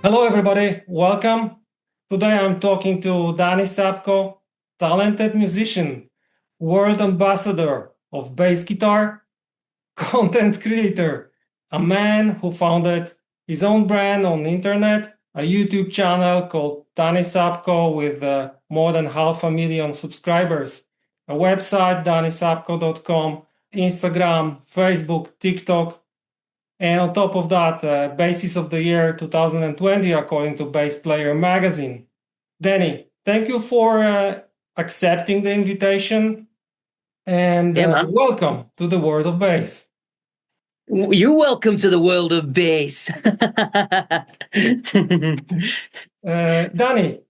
Hello, everybody. Welcome. Today I'm talking to Danny Sapko, talented musician, world ambassador of bass guitar, content creator, a man who founded his own brand on the internet, a YouTube channel called Danny Sapko with more than 500,000 subscribers, a website, dannysapko.com, Instagram, Facebook, TikTok, and on top of that, Bassist of the Year 2020, according to Bass Player magazine. Danny, thank you for accepting the invitation and Yeah, man. welcome to the world of bass. You're welcome to the world of bass. Danny,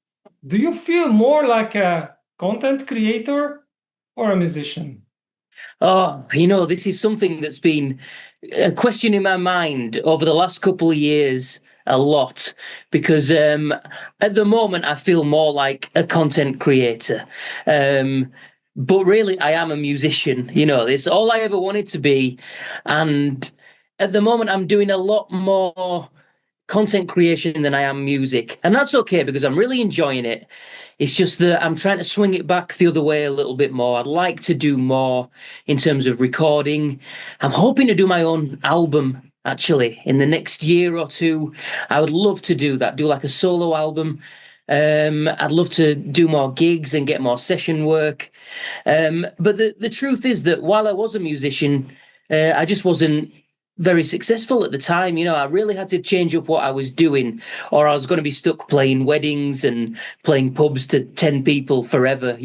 do you feel more like a content creator or a musician? This is something that's been a question in my mind over the last couple of years a lot because at the moment I feel more like a content creator. But really, I am a musician. It's all I ever wanted to be. And at the moment, I'm doing a lot more content creation than I am music. And that's okay because I'm really enjoying it. It's just that I'm trying to swing it back the other way a little bit more. I'd like to do more in terms of recording. I'm hoping to do my own album actually in the next year or two. I would love to do that, do like a solo album. I'd love to do more gigs and get more session work. But the truth is that while I was a musician, I just wasn't very successful at the time. I really had to change up what I was doing, or I was going to be stuck playing weddings and playing pubs to 10 people forever.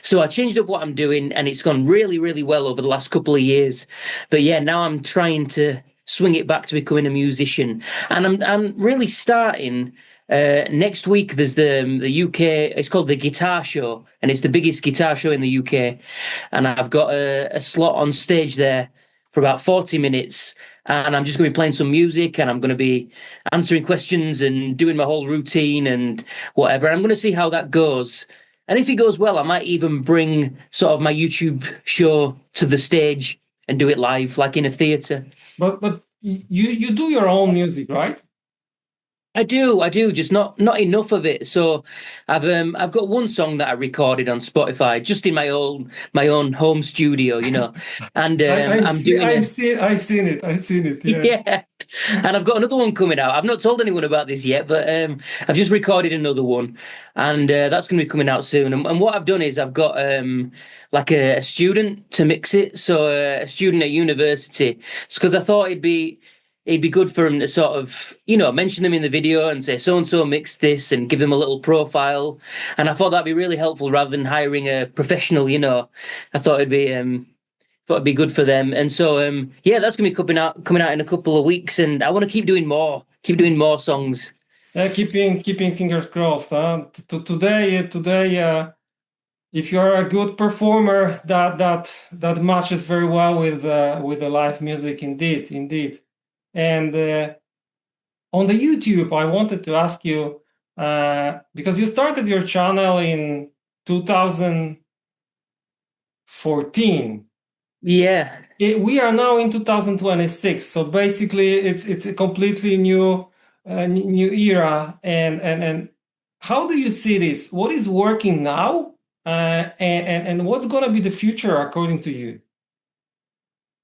So I changed up what I'm doing, and it's gone really, really well over the last couple of years. But yeah, now I'm trying to swing it back to becoming a musician, and I'm really starting. Next week, there's the UK. It's called the Guitar Show, and it's the biggest guitar show in the UK. And I've got a slot on stage there for about 40 minutes, and I'm just going to be playing some music, and I'm going to be answering questions and doing my whole routine and whatever. I'm going to see how that goes. And if it goes well, I might even bring sort of my YouTube show to the stage and do it live, like in a theatre. But you do your own music, right? I do, just not enough of it. So I've got one song that I recorded on Spotify, just in my own home studio, and I'm doing I've seen it. Yeah. yeah, and I've got another one coming out. I've not told anyone about this yet, but I've just recorded another one, and that's going to be coming out soon. And what I've done is I've got like a student to mix it, so a student at university, because I thought it'd be good for them to sort of, mention them in the video and say, so-and-so mixed this and give them a little profile. And I thought that'd be really helpful rather than hiring a professional, I thought it'd be good for them. And so, yeah, that's going to be coming out in a couple of weeks. And I want to keep doing more songs. Keeping fingers crossed. Today, if you're a good performer, that matches very well with the live music, indeed. And on the YouTube, I wanted to ask you, because you started your channel in 2014. Yeah. We are now in 2026, so basically it's a completely new era. And how do you see this? What is working now, and what's going to be the future according to you?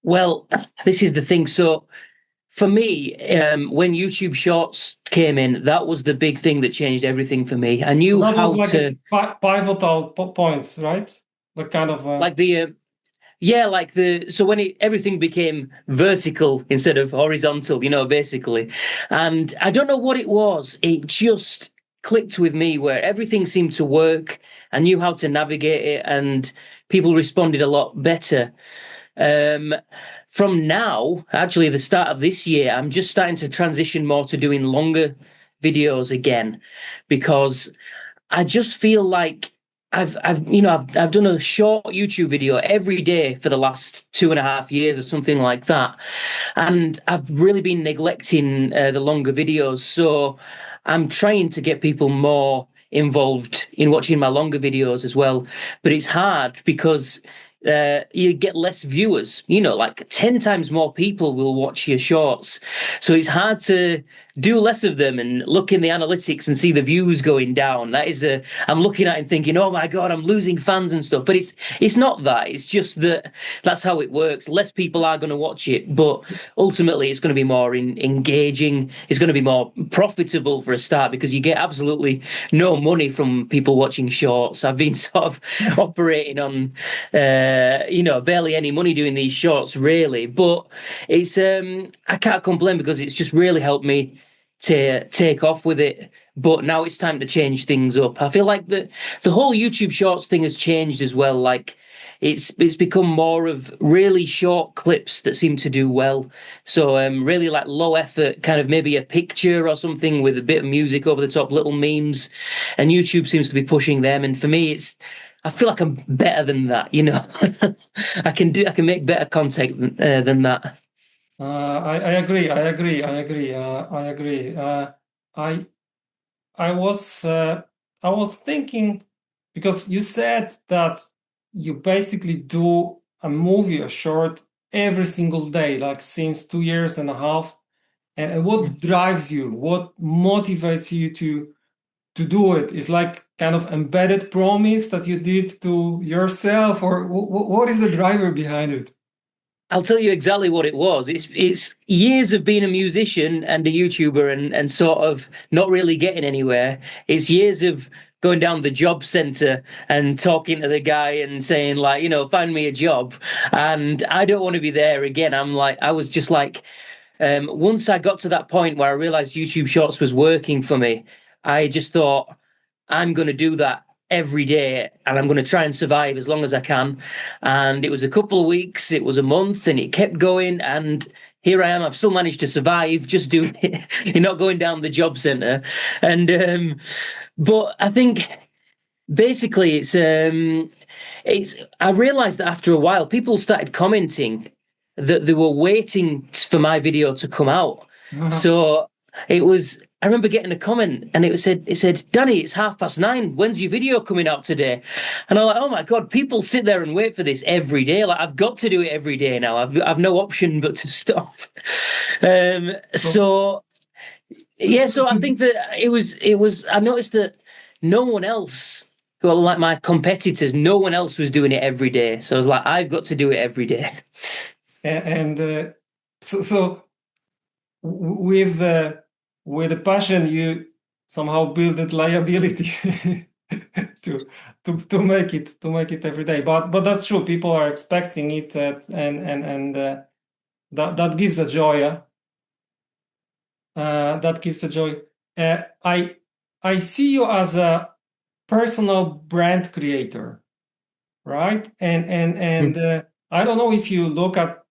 Well, this is the thing. So for me, when YouTube Shorts came in, that was the big thing that changed everything for me. I knew That how was to pivotal point, right? The kind of like the so when everything became vertical instead of horizontal, basically. And I don't know what it was. It just clicked with me where everything seemed to work. I knew how to navigate it, and people responded a lot better. From now, actually, the start of this year, I'm just starting to transition more to doing longer videos again, because I just feel like I've done a short YouTube video every day for the last 2.5 years or something like that, and I've really been neglecting the longer videos. So I'm trying to get people more involved in watching my longer videos as well, but it's hard because you get less viewers. Like 10 times more people will watch your shorts. So it's hard to do less of them and look in the analytics and see the views going down. I'm looking at it and thinking, oh my God, I'm losing fans and stuff. But it's not that. It's just that that's how it works. Less people are going to watch it, but ultimately it's going to be more engaging. It's going to be more profitable for a start because you get absolutely no money from people watching shorts. I've been sort of operating on, barely any money doing these shorts, really. But it's I can't complain because it's just really helped me to take off with it. But now it's time to change things up. I feel like the whole YouTube Shorts thing has changed as well. Like it's become more of really short clips that seem to do well. So really like low effort, kind of maybe a picture or something with a bit of music over the top, little memes, and YouTube seems to be pushing them. And for me, I feel like I'm better than that. I can make better content than that. I agree. I agree. I agree. I agree. I I was I was thinking because you said that you basically do a movie, a short every single day, like since 2 years and a half. And what drives you? What motivates you to do it? Is like kind of embedded promise that you did to yourself, or what is the driver behind it? I'll tell you exactly what it was. It's years of being a musician and a YouTuber and sort of not really getting anywhere. It's years of going down the job center and talking to the guy and saying like, find me a job. And I don't want to be there again. I was just like, once I got to that point where I realized YouTube Shorts was working for me, I just thought, I'm going to do that every day and I'm going to try and survive as long as I can. And it was a couple of weeks, it was a month, and it kept going. And here I am. I've still managed to survive just doing it, you're not going down the job center. And, but I think basically I realized that after a while, people started commenting that they were waiting for my video to come out. So I remember getting a comment and it said, Danny, it's 9:30. When's your video coming out today? And I'm like, oh my God, people sit there and wait for this every day. Like I've got to do it every day now. I've no option but to stop. So yeah, so I think that I noticed that no one else who are like my competitors, no one else was doing it every day. So I was like, I've got to do it every day. And so with the passion, you somehow build that liability to make it every day. But that's true. People are expecting it, and that gives a joy. That gives a joy. I see you as a personal brand creator, right? And I don't know if you look at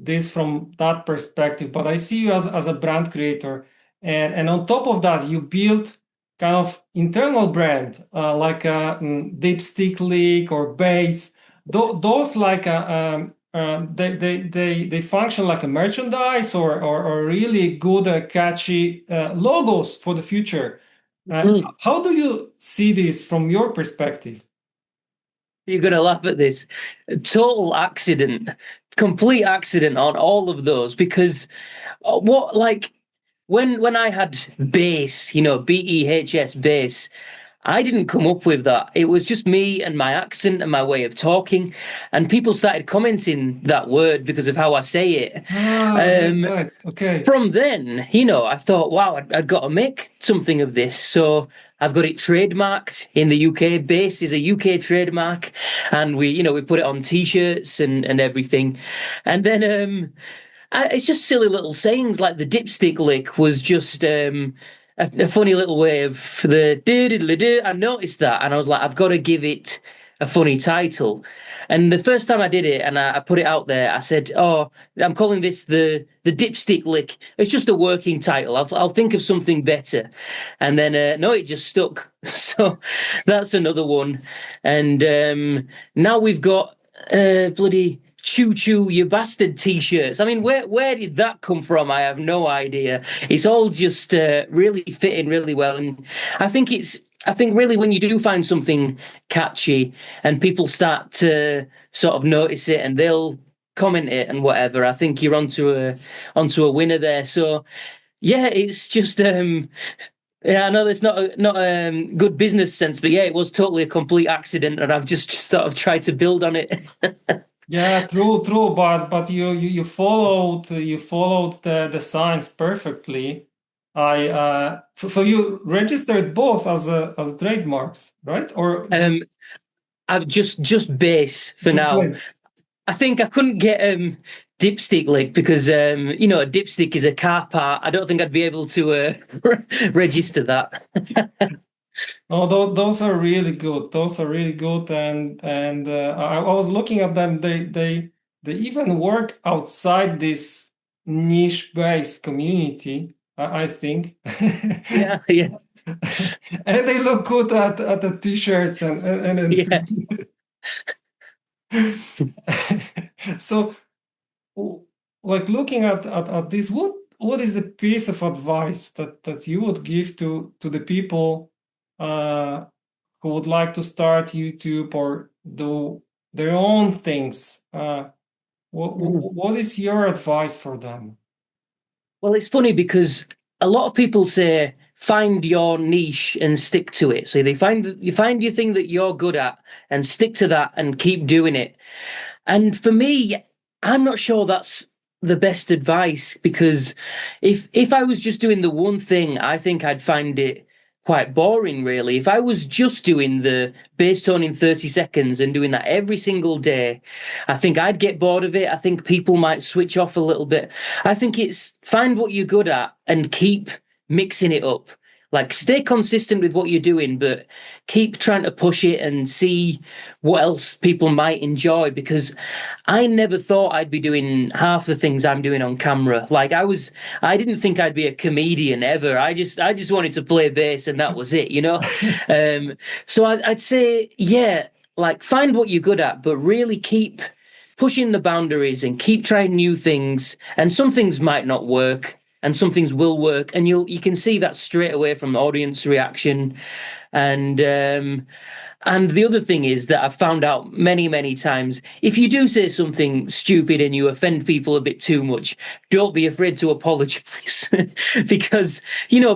this from that perspective, but I see you as a brand creator, and on top of that, you build kind of internal brand like Dipstick Leak or Base. Those like they function like a merchandise or really good catchy logos for the future. How do you see this from your perspective? You're going to laugh at this. Total accident, complete accident on all of those because when I had BEHS, BEHS BEHS, I didn't come up with that. It was just me and my accent and my way of talking, and people started commenting that word because of how I say it. Right. Okay. From then, I thought, wow, I'd got to make something of this. So I've got it trademarked in the UK. BEHS is a UK trademark, and we put it on T-shirts and everything. And then it's just silly little sayings like the dipstick lick was just a funny little way of the do. I noticed that, and I was like, I've got to give it a funny title. And the first time I did it and I put it out there, I said, "Oh, I'm calling this the dipstick lick." It's just a working title. I'll think of something better. And then no, it just stuck. So that's another one. And now we've got bloody "Choo Choo You Bastard" T-shirts. I mean, where did that come from? I have no idea. It's all just really fitting really well, and I think I think really when you do find something catchy and people start to sort of notice it and they'll comment it and whatever, I think you're onto a winner there. So yeah, it's just yeah, I know there's not a good business sense, but yeah, it was totally a complete accident, and I've just sort of tried to build on it. Yeah, true, but you followed the signs perfectly. So you registered both as trademarks, right? Or um, I've just base for just now. place? I think I couldn't get dipstick lick because a dipstick is a car part. I don't think I'd be able to register that. Oh, those are really good. Those are really good, and I was looking at them. They even work outside this niche-based community, I think. Yeah, yeah, And they look good at the t-shirts yeah. so w- like looking at this, what is the piece of advice that you would give to the people uh, who would like to start YouTube or do their own things? What is your advice for them? Well, it's funny because a lot of people say find your niche and stick to it. So they find your thing that you're good at and stick to that and keep doing it. And for me, I'm not sure that's the best advice because if I was just doing the one thing, I think I'd find it quite boring, really. If I was just doing the bass tone in 30 seconds and doing that every single day, I think I'd get bored of it. I think people might switch off a little bit. I think it's find what you're good at and keep mixing it up. Like stay consistent with what you're doing, but keep trying to push it and see what else people might enjoy because I never thought I'd be doing half the things I'm doing on camera. I didn't think I'd be a comedian ever. I just wanted to play bass and that was it, you know? Um, so I'd say, yeah, like find what you're good at, but really keep pushing the boundaries and keep trying new things. And some things might not work and some things will work. And you can see that straight away from audience reaction. And and the other thing is that I've found out many, many times if you do say something stupid and you offend people a bit too much, don't be afraid to apologize because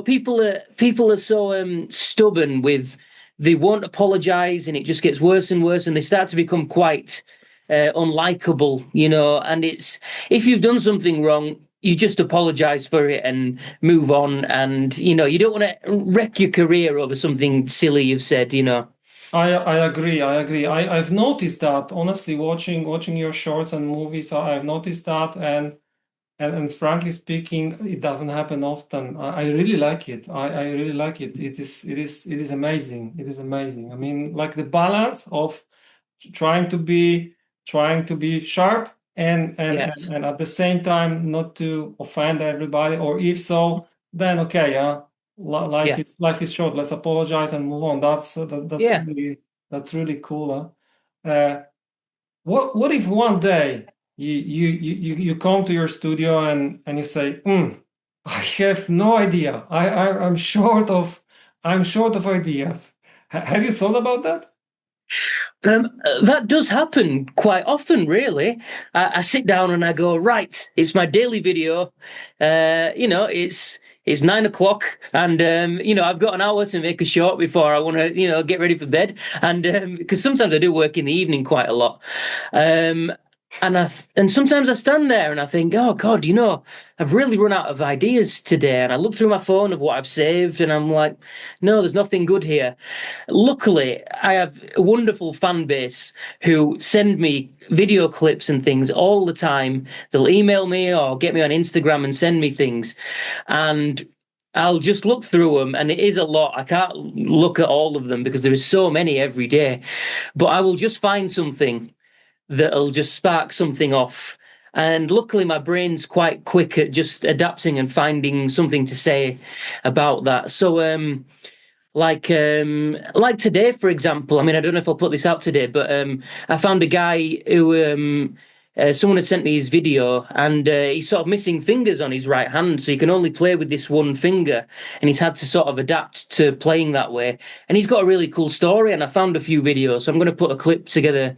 people are so stubborn with they won't apologize and it just gets worse and worse and they start to become quite unlikable, and it's if you've done something wrong, you just apologize for it and move on and you don't want to wreck your career over something silly you've said. I agree. I agree. I've noticed that honestly, watching your shorts and movies, I've noticed that, and frankly speaking, it doesn't happen often. I really like it. I really like it. It is amazing. It is amazing. I mean, like the balance of trying to be trying to be sharp Yeah, and at the same time not to offend everybody, or if so, then okay, life yeah, is short. Let's apologize and move on. yeah. That's really cool. What if one day you come to your studio and you say, I have no idea. I'm short of ideas. Have you thought about that? That does happen quite often, really. I sit down and I go, right, it's my daily video. It's 9 o'clock, and I've got an hour to make a short before I want to, get ready for bed. And because sometimes I do work in the evening quite a lot, um, and sometimes I stand there and I think, oh God, I've really run out of ideas today. And I look through my phone of what I've saved, and I'm like, no, there's nothing good here. Luckily, I have a wonderful fan base who send me video clips and things all the time. They'll email me or get me on Instagram and send me things. And I'll just look through them, and it is a lot. I can't look at all of them because there is so many every day. But I will just find something that'll just spark something off. And luckily, my brain's quite quick at just adapting and finding something to say about that. So, like today, for example. I mean, I don't know if I'll put this out today, but I found a guy who someone had sent me his video, and he's sort of missing fingers on his right hand, so he can only play with this one finger, and he's had to sort of adapt to playing that way. And he's got a really cool story, and I found a few videos, so I'm going to put a clip together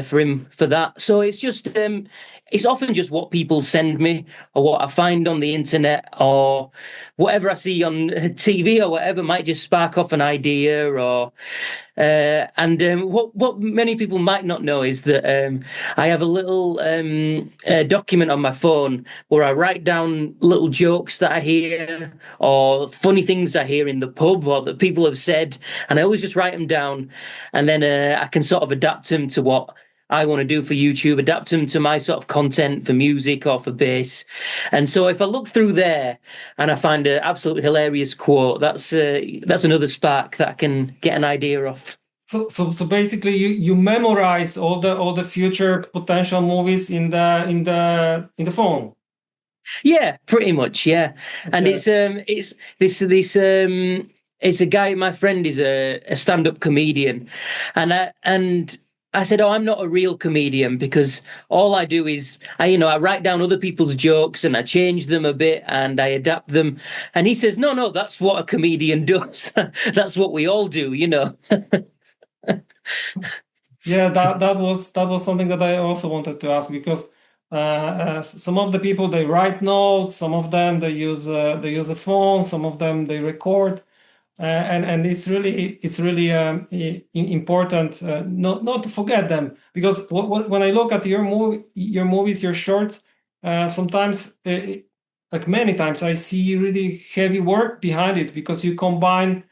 for him for that. So it's just it's often just what people send me or what I find on the internet or whatever I see on TV or whatever might just spark off an idea or what many people might not know is that I have a little document on my phone where I write down little jokes that I hear or funny things I hear in the pub or that people have said, and I always just write them down, and then I can sort of adapt them to what I want to do for YouTube, adapt them to my sort of content for music or for bass. And so if I look through there and I find an absolutely hilarious quote, that's another spark that I can get an idea of. So basically, you memorize all the future potential movies in the phone. Yeah, pretty much. Yeah, and Okay. it's this it's a guy. My friend is a stand-up comedian, and I said, "Oh, I'm not a real comedian because all I do is I write down other people's jokes and I change them a bit and I adapt them." And he says, "No, that's what a comedian does. That's what we all do, you know." Yeah, that was something that I also wanted to ask because some of the people they write notes, some of them they use a phone, some of them they record, and it's really important not to forget them because when I look at your movies, your shorts, sometimes like many times I see really heavy work behind it because you combine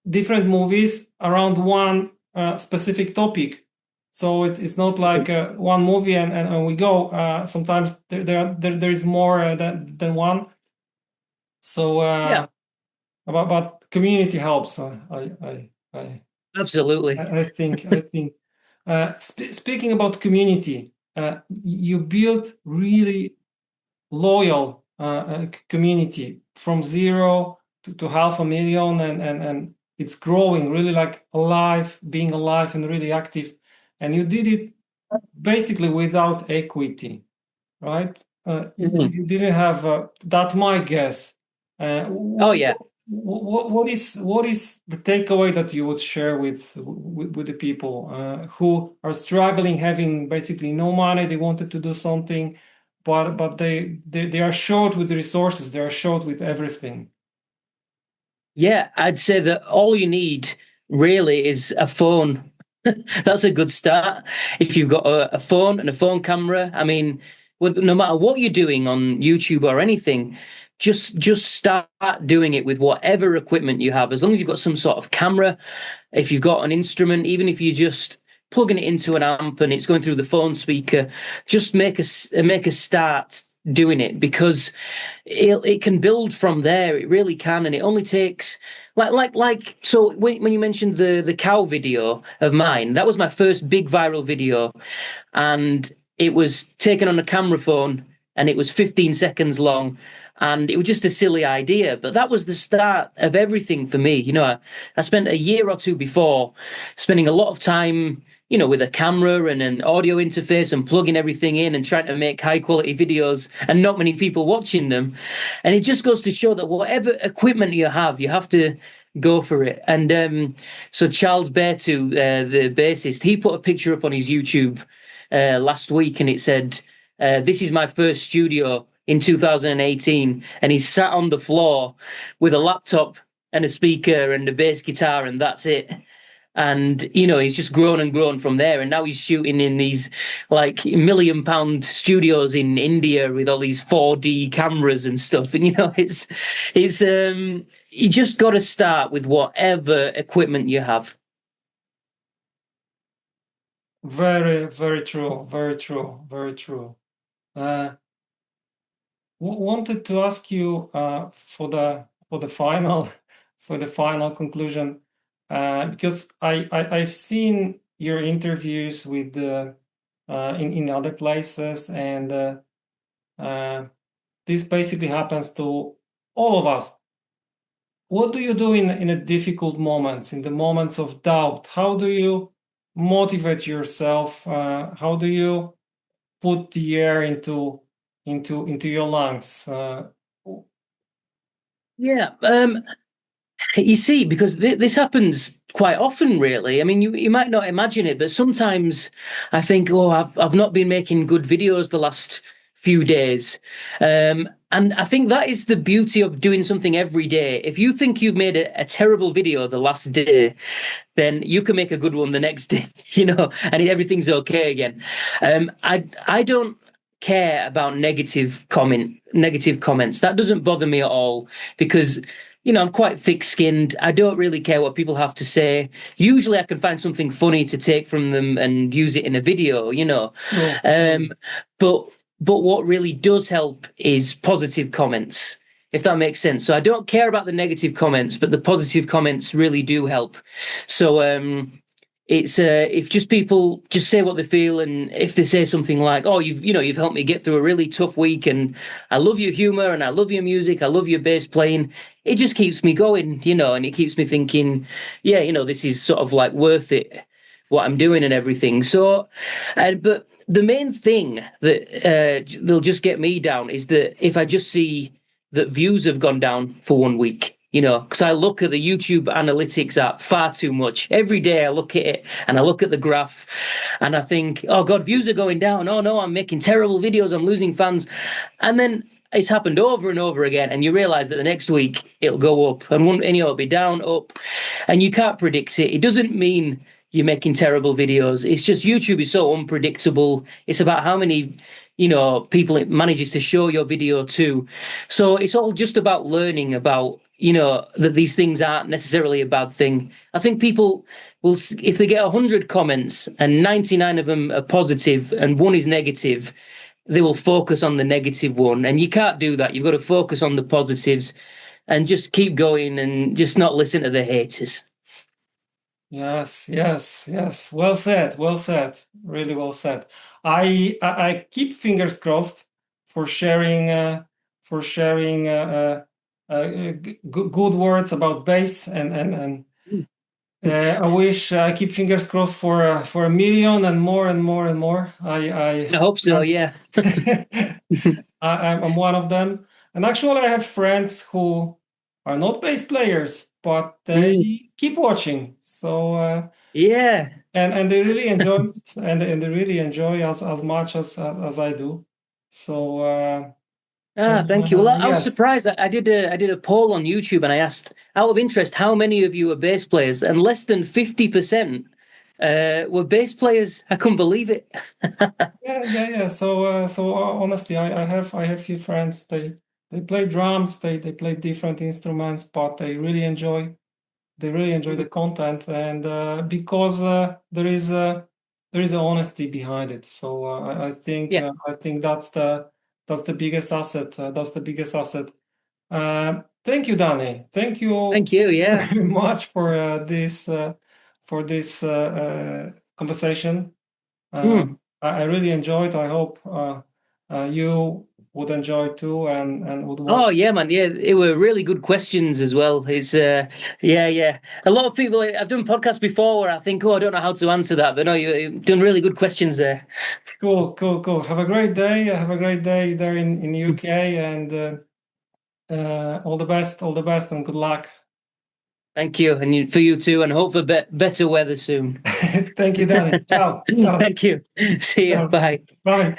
different movies around one specific topic. So it's not like one movie and we go. Sometimes there is more than one. So Yeah, but community helps. absolutely. I think. Speaking about community, you built really loyal community from zero to 500,000 and it's growing really like alive, being alive and really active. And you did it basically without equity, right? Mhm. You didn't have, that's my guess. Oh yeah. What is the takeaway that you would share with the people who are struggling, having basically no money, they wanted to do something, but they are short with the resources, they are short with everything. Yeah, I'd say that all you need really is a phone. That's a good start. If you've got a phone and a phone camera, I mean, no matter what you're doing on YouTube or anything, just start doing it with whatever equipment you have. As long as you've got some sort of camera, if you've got an instrument, even if you're just plugging it into an amp and it's going through the phone speaker, just make a start doing it because it can build from there. It really can, and it only takes like so when you mentioned the cow video of mine, that was my first big viral video, and it was taken on a camera phone and it was 15 seconds long, and it was just a silly idea, but that was the start of everything for me. I spent a year or two before spending a lot of time with a camera and an audio interface and plugging everything in and trying to make high quality videos and not many people watching them. And it just goes to show that whatever equipment you have to go for it. And so Charles Bertu, the bassist, he put a picture up on his YouTube last week and it said, "This is my first studio in 2018." And he's sat on the floor with a laptop and a speaker and a bass guitar, and that's it. And he's just grown and grown from there, and now he's shooting in these like £1 million studios in India with all these 4D cameras and stuff. And it's you just got to start with whatever equipment you have. Very, very true, very true, very true. Wanted to ask you for the final for the final conclusion because I've seen your interviews with in other places and this basically happens to all of us. What do you do in a difficult moments, in the moments of doubt? How do you motivate yourself? How do you put the air into your lungs. Yeah. You see, because this happens quite often, really. I mean, you might not imagine it, but sometimes I think, oh, I've not been making good videos the last few days. And I think that is the beauty of doing something every day. If you think you've made a terrible video the last day, then you can make a good one the next day, and everything's okay again. I don't care about negative comments. That doesn't bother me at all because I'm quite thick-skinned. I don't really care what people have to say. Usually I can find something funny to take from them and use it in a video. True. But what really does help is positive comments, if that makes sense. So I don't care about the negative comments, but the positive comments really do help. So it's if just people just say what they feel, and if they say something like, "Oh, you've helped me get through a really tough week, and I love your humor, and I love your music, I love your bass playing," it just keeps me going, and it keeps me thinking, yeah, this is sort of like worth it, what I'm doing and everything. So, but the main thing that they'll just get me down is that if I just see that views have gone down for 1 week, because I look at the YouTube analytics app far too much. Every day I look at it and I look at the graph and I think, oh God, views are going down. Oh no, I'm making terrible videos. I'm losing fans. And then it's happened over and over again. And you realize that the next week it'll go up and it'll be down, up. And you can't predict it. It doesn't mean you're making terrible videos. It's just YouTube is so unpredictable. It's about how many people it manages to show your video to. So it's all just about learning about that these things aren't necessarily a bad thing. I think people will, if they get 100 comments and 99 of them are positive and one is negative, they will focus on the negative one. And you can't do that. You've got to focus on the positives and just keep going and just not listen to the haters. Yes. Well said. Really well said. I keep fingers crossed for sharing good words about bass, and I keep fingers crossed for a million and more and more and more. I hope so. Yeah. I'm one of them, and actually I have friends who are not bass players, but they keep watching. So yeah, and they really enjoy and they really enjoy as much as I do. So thank you. Well, I was yes. surprised that I did a poll on YouTube and I asked, out of interest, how many of you are bass players, and less than 50% were bass players. I couldn't believe it. Yeah. So honestly, I have few friends. They play drums. They play different instruments, but they really enjoy the content, and because there is a honesty behind it. So Yeah. I think that's the biggest asset. That's the biggest asset. Thank you, Danny. Thank you Thank you. Yeah. very much for this conversation. I really enjoyed. I hope you would enjoy too, and would Oh watch. yeah, man. Yeah, it were really good questions as well. It's yeah. A lot of people. I've done podcasts before where I think, oh, I don't know how to answer that, but no, you've done really good questions there. Cool. Have a great day. Have a great day there in UK, and all the best, and good luck. Thank you, and for you too, and hope for better weather soon. Thank you, Danny. Ciao. Thank you. See you. Ciao. Bye. Bye.